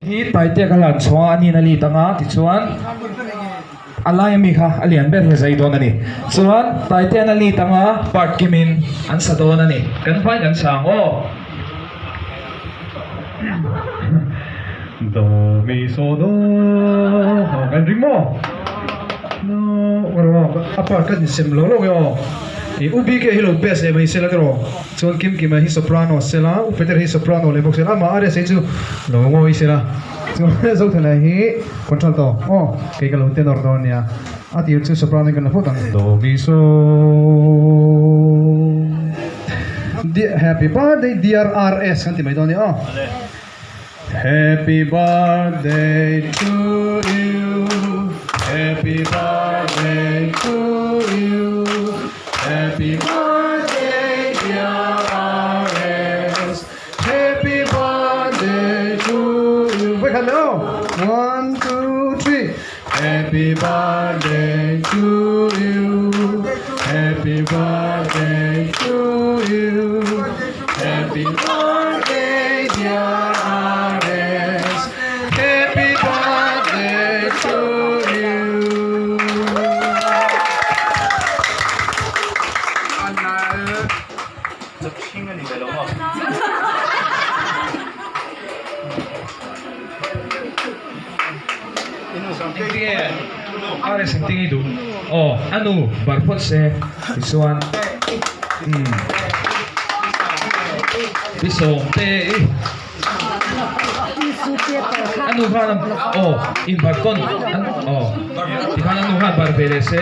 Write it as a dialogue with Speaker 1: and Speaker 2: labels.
Speaker 1: hi tai te kalan chunga ani na li tanga ti chuan alai mi kha alian ber he zai don ani chuan tai te na li tanga part kimin an sa don ani kan phai kan sang o do mi so do kan ring mo no waro apa kan sem lo lo yo ubi ke hilo best e mai sela karo chon kim kim hi soprano sela u peter hi soprano le box sela ma are se chu lo ngo hi sela chu zo thana hi control to ke ka lo tenor do nia ati chu soprano kan na photang do mi so happy birthday dear RS kan ti mai do ni happy birthday to you happy birthday to you happy birthday dear RS happy birthday to you wait hello 1 2 3 happy birthday to you happy birthday to you happy birthday dear RS happy birthday to you are something itu anu barpot se visuan visong te anu kan in balkon di kan anu kan barbele se